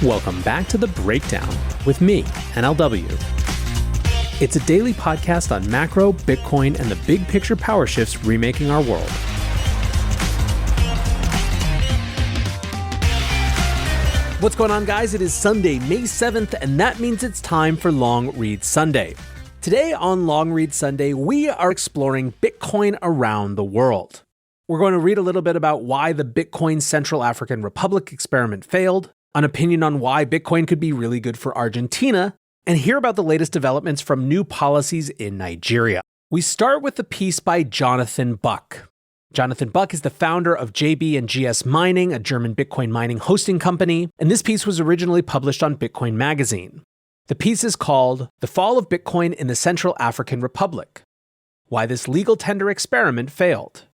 Welcome back to The Breakdown with me, NLW. It's a daily podcast on macro, Bitcoin, and the big picture power shifts remaking our world. What's going on, guys? It is Sunday, May 7th, and that means it's time for Long Read Sunday. Today on Long Read Sunday, we are exploring Bitcoin around the world. We're going to read a little bit about why the Bitcoin Central African Republic experiment failed, an opinion on why Bitcoin could be really good for Argentina, and hear about the latest developments from new policies in Nigeria. We start with a piece by Jonathan Buck. Jonathan Buck is the founder of JB and GS Mining, a German Bitcoin mining hosting company, and this piece was originally published on Bitcoin Magazine. The piece is called The Fall of Bitcoin in the Central African Republic: Why This Legal Tender Experiment Failed.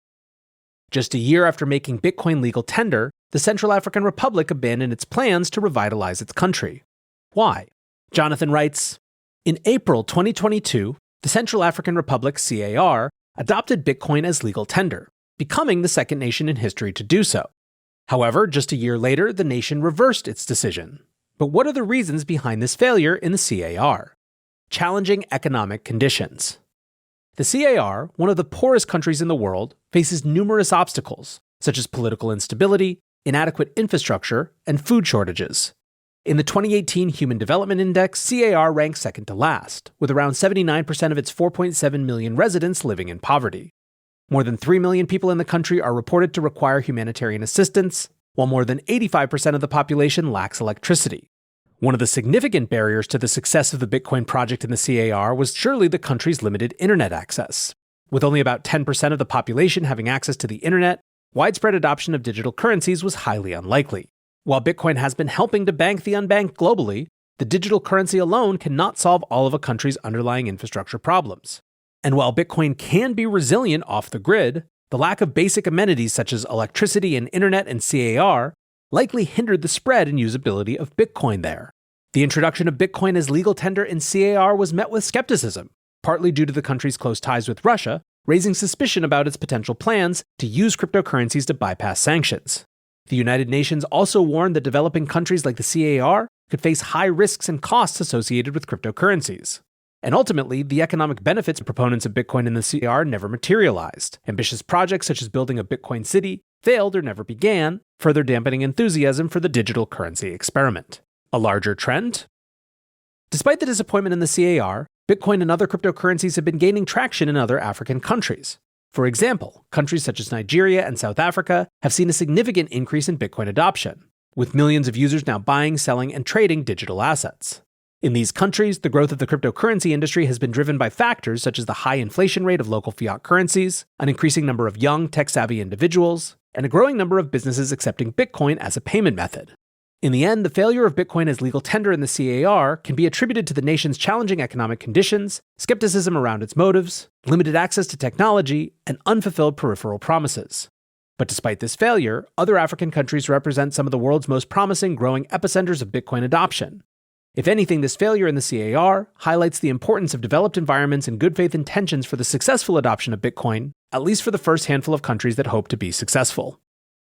Just a year after making Bitcoin legal tender, the Central African Republic abandoned its plans to revitalize its country. Why? Jonathan writes, in April 2022, the Central African Republic, CAR, adopted Bitcoin as legal tender, becoming the second nation in history to do so. However, just a year later, the nation reversed its decision. But what are the reasons behind this failure in the CAR? Challenging economic conditions. The CAR, one of the poorest countries in the world, faces numerous obstacles, such as political instability, inadequate infrastructure, and food shortages. In the 2018 Human Development Index, CAR ranks second to last, with around 79% of its 4.7 million residents living in poverty. More than 3 million people in the country are reported to require humanitarian assistance, while more than 85% of the population lacks electricity. One of the significant barriers to the success of the Bitcoin project in the CAR was surely the country's limited internet access. With only about 10% of the population having access to the internet, widespread adoption of digital currencies was highly unlikely. While Bitcoin has been helping to bank the unbanked globally, the digital currency alone cannot solve all of a country's underlying infrastructure problems. And while Bitcoin can be resilient off the grid, the lack of basic amenities such as electricity and internet in CAR likely hindered the spread and usability of Bitcoin there. The introduction of Bitcoin as legal tender in CAR was met with skepticism, partly due to the country's close ties with Russia, raising suspicion about its potential plans to use cryptocurrencies to bypass sanctions. The United Nations also warned that developing countries like the CAR could face high risks and costs associated with cryptocurrencies. And ultimately, the economic benefits of proponents of Bitcoin in the CAR never materialized. Ambitious projects such as building a Bitcoin city failed or never began, further dampening enthusiasm for the digital currency experiment. A larger trend? Despite the disappointment in the CAR, Bitcoin and other cryptocurrencies have been gaining traction in other African countries. For example, countries such as Nigeria and South Africa have seen a significant increase in Bitcoin adoption, with millions of users now buying, selling, and trading digital assets. In these countries, the growth of the cryptocurrency industry has been driven by factors such as the high inflation rate of local fiat currencies, an increasing number of young, tech-savvy individuals, and a growing number of businesses accepting Bitcoin as a payment method. In the end, the failure of Bitcoin as legal tender in the CAR can be attributed to the nation's challenging economic conditions, skepticism around its motives, limited access to technology, and unfulfilled peripheral promises. But despite this failure, other African countries represent some of the world's most promising growing epicenters of Bitcoin adoption. If anything, this failure in the CAR highlights the importance of developed environments and good faith intentions for the successful adoption of Bitcoin, at least for the first handful of countries that hope to be successful.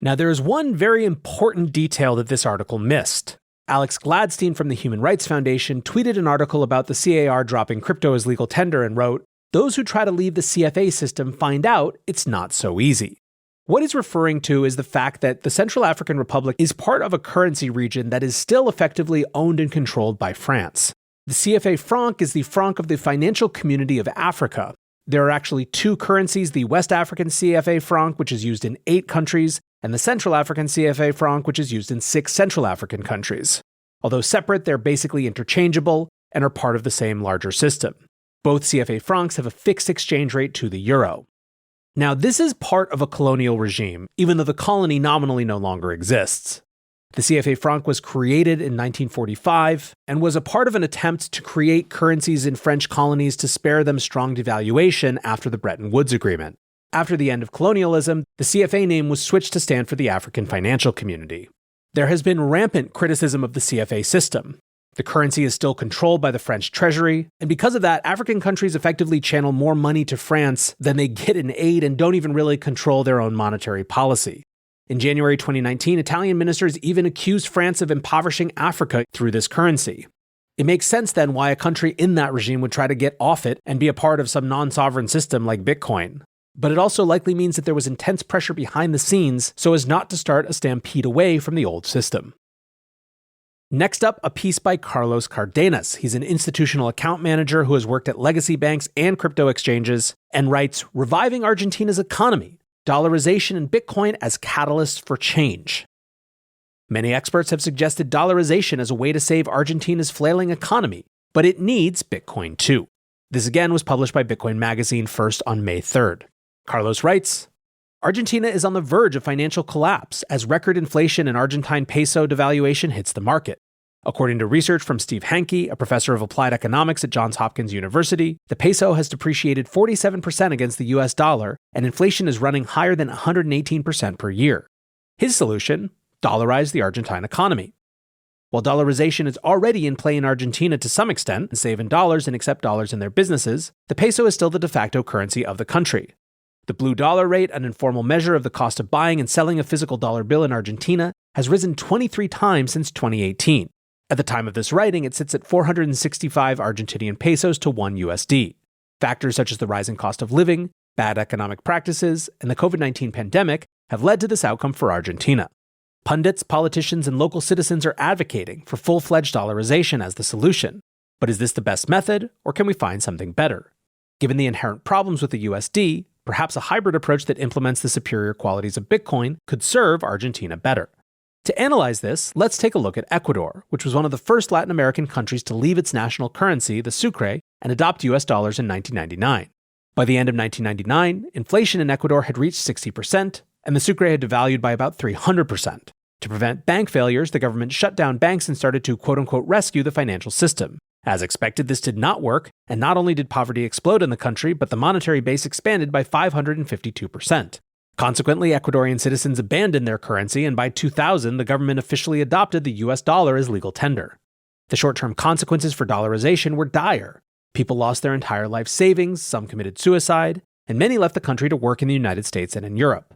Now, there is one very important detail that this article missed. Alex Gladstein from the Human Rights Foundation tweeted an article about the CAR dropping crypto as legal tender and wrote, "Those who try to leave the CFA system find out it's not so easy." What he's referring to is the fact that the Central African Republic is part of a currency region that is still effectively owned and controlled by France. The CFA franc is the franc of the Financial Community of Africa. There are actually two currencies, the West African CFA franc, which is used in 8 countries, and the Central African CFA franc, which is used in 6 Central African countries. Although separate, they're basically interchangeable and are part of the same larger system. Both CFA francs have a fixed exchange rate to the euro. Now, this is part of a colonial regime, even though the colony nominally no longer exists. The CFA franc was created in 1945 and was a part of an attempt to create currencies in French colonies to spare them strong devaluation after the Bretton Woods Agreement. After the end of colonialism, the CFA name was switched to stand for the African Financial Community. There has been rampant criticism of the CFA system. The currency is still controlled by the French treasury, and because of that, African countries effectively channel more money to France than they get in aid and don't even really control their own monetary policy. In January 2019, Italian ministers even accused France of impoverishing Africa through this currency. It makes sense then why a country in that regime would try to get off it and be a part of some non-sovereign system like Bitcoin. But it also likely means that there was intense pressure behind the scenes so as not to start a stampede away from the old system. Next up, a piece by Carlos Cardenas. He's an institutional account manager who has worked at legacy banks and crypto exchanges and writes, "Reviving Argentina's economy, dollarization and Bitcoin as catalysts for change." Many experts have suggested dollarization as a way to save Argentina's flailing economy, but it needs Bitcoin too. This again was published by Bitcoin Magazine first on May 3rd. Carlos writes, Argentina is on the verge of financial collapse as record inflation and Argentine peso devaluation hits the market. According to research from Steve Hanke, a professor of applied economics at Johns Hopkins University, the peso has depreciated 47% against the US dollar, and inflation is running higher than 118% per year. His solution? Dollarize the Argentine economy. While dollarization is already in play in Argentina to some extent, and save in dollars and accept dollars in their businesses, the peso is still the de facto currency of the country. The blue dollar rate, an informal measure of the cost of buying and selling a physical dollar bill in Argentina, has risen 23 times since 2018. At the time of this writing, it sits at 465 Argentinian pesos to 1 USD. Factors such as the rising cost of living, bad economic practices, and the COVID-19 pandemic have led to this outcome for Argentina. Pundits, politicians, and local citizens are advocating for full-fledged dollarization as the solution. But is this the best method, or can we find something better? Given the inherent problems with the USD, perhaps a hybrid approach that implements the superior qualities of Bitcoin could serve Argentina better. To analyze this, let's take a look at Ecuador, which was one of the first Latin American countries to leave its national currency, the sucre, and adopt US dollars in 1999. By the end of 1999, inflation in Ecuador had reached 60%, and the sucre had devalued by about 300%. To prevent bank failures, the government shut down banks and started to quote-unquote rescue the financial system. As expected, this did not work, and not only did poverty explode in the country, but the monetary base expanded by 552%. Consequently, Ecuadorian citizens abandoned their currency, and by 2000, the government officially adopted the US dollar as legal tender. The short-term consequences for dollarization were dire. People lost their entire life savings, some committed suicide, and many left the country to work in the United States and in Europe.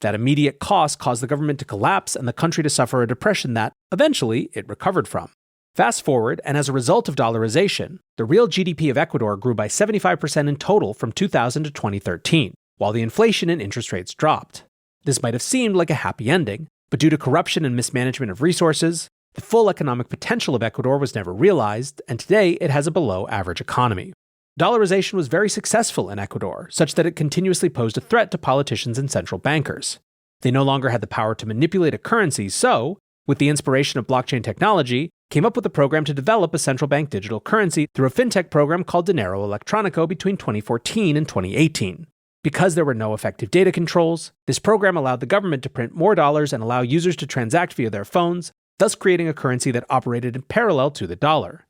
That immediate cost caused the government to collapse and the country to suffer a depression that, eventually, it recovered from. Fast forward, and as a result of dollarization, the real GDP of Ecuador grew by 75% in total from 2000 to 2013, while the inflation and interest rates dropped. This might have seemed like a happy ending, but due to corruption and mismanagement of resources, the full economic potential of Ecuador was never realized, and today it has a below-average economy. Dollarization was very successful in Ecuador, such that it continuously posed a threat to politicians and central bankers. They no longer had the power to manipulate a currency, so, with the inspiration of blockchain technology, came up with a program to develop a central bank digital currency through a fintech program called Dinero Electronico between 2014 and 2018. Because there were no effective data controls, this program allowed the government to print more dollars and allow users to transact via their phones, thus creating a currency that operated in parallel to the dollar.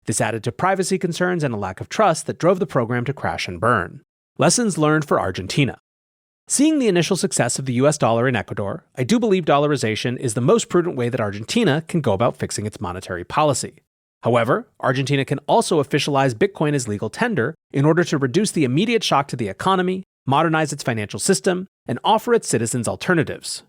This added to privacy concerns and a lack of trust that drove the program to crash and burn. Lessons learned for Argentina. Seeing the initial success of the US dollar in Ecuador, I do believe dollarization is the most prudent way that Argentina can go about fixing its monetary policy. However, Argentina can also officialize Bitcoin as legal tender in order to reduce the immediate shock to the economy, modernize its financial system, and offer its citizens alternatives.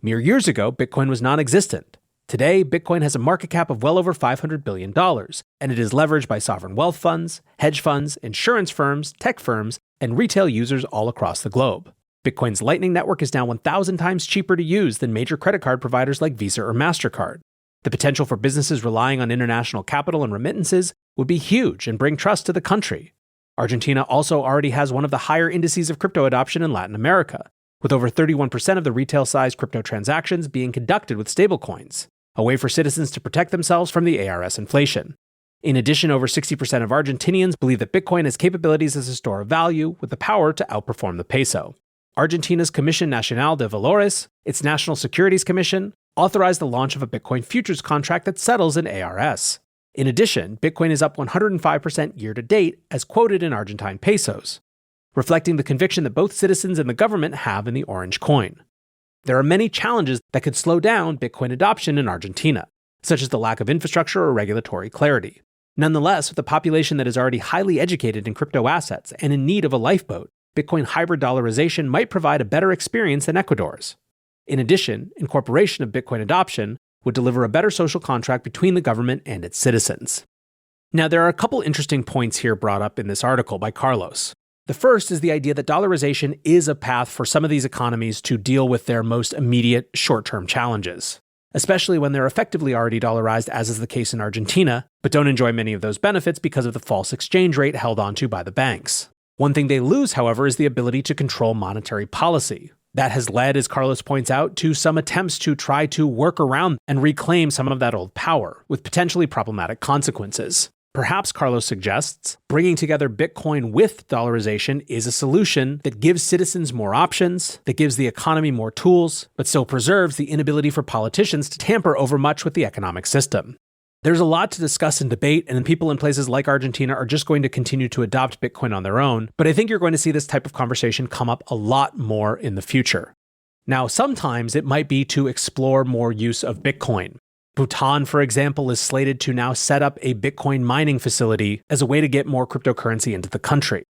Mere years ago, Bitcoin was non-existent. Today, Bitcoin has a market cap of well over $500 billion, and it is leveraged by sovereign wealth funds, hedge funds, insurance firms, tech firms, and retail users all across the globe. Bitcoin's Lightning Network is now 1,000 times cheaper to use than major credit card providers like Visa or MasterCard. The potential for businesses relying on international capital and remittances would be huge and bring trust to the country. Argentina also already has one of the higher indices of crypto adoption in Latin America, with over 31% of the retail-sized crypto transactions being conducted with stablecoins, a way for citizens to protect themselves from the ARS inflation. In addition, over 60% of Argentinians believe that Bitcoin has capabilities as a store of value with the power to outperform the peso. Argentina's Comisión Nacional de Valores, its National Securities Commission, authorized the launch of a Bitcoin futures contract that settles in ARS. In addition, Bitcoin is up 105% year-to-date, as quoted in Argentine pesos, reflecting the conviction that both citizens and the government have in the orange coin. There are many challenges that could slow down Bitcoin adoption in Argentina, such as the lack of infrastructure or regulatory clarity. Nonetheless, with a population that is already highly educated in crypto assets and in need of a lifeboat, Bitcoin hybrid dollarization might provide a better experience than Ecuador's. In addition, incorporation of Bitcoin adoption would deliver a better social contract between the government and its citizens. Now, there are a couple interesting points here brought up in this article by Carlos. The first is the idea that dollarization is a path for some of these economies to deal with their most immediate short-term challenges, especially when they're effectively already dollarized, as is the case in Argentina, but don't enjoy many of those benefits because of the false exchange rate held onto by the banks. One thing they lose, however, is the ability to control monetary policy. That has led, as Carlos points out, to some attempts to try to work around and reclaim some of that old power, with potentially problematic consequences. Perhaps, Carlos suggests, bringing together Bitcoin with dollarization is a solution that gives citizens more options, that gives the economy more tools, but still preserves the inability for politicians to tamper over much with the economic system. There's a lot to discuss and debate, and people in places like Argentina are just going to continue to adopt Bitcoin on their own, but I think you're going to see this type of conversation come up a lot more in the future. Now, sometimes it might be to explore more use of Bitcoin. Bhutan, for example, is slated to now set up a Bitcoin mining facility as a way to get more cryptocurrency into the country.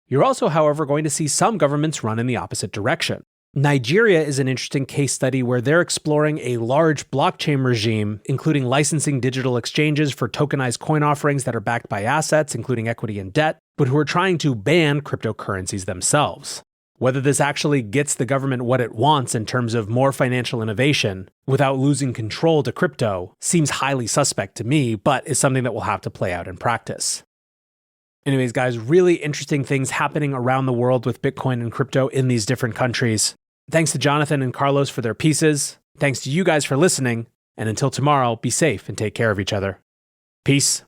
You're also, however, going to see some governments run in the opposite direction. Nigeria is an interesting case study where they're exploring a large blockchain regime, including licensing digital exchanges for tokenized coin offerings that are backed by assets, including equity and debt, but who are trying to ban cryptocurrencies themselves. Whether this actually gets the government what it wants in terms of more financial innovation without losing control to crypto seems highly suspect to me, but is something that will have to play out in practice. Anyways, guys, really interesting things happening around the world with Bitcoin and crypto in these different countries. Thanks to Jonathan and Carlos for their pieces. Thanks to you guys for listening. And until tomorrow, be safe and take care of each other. Peace.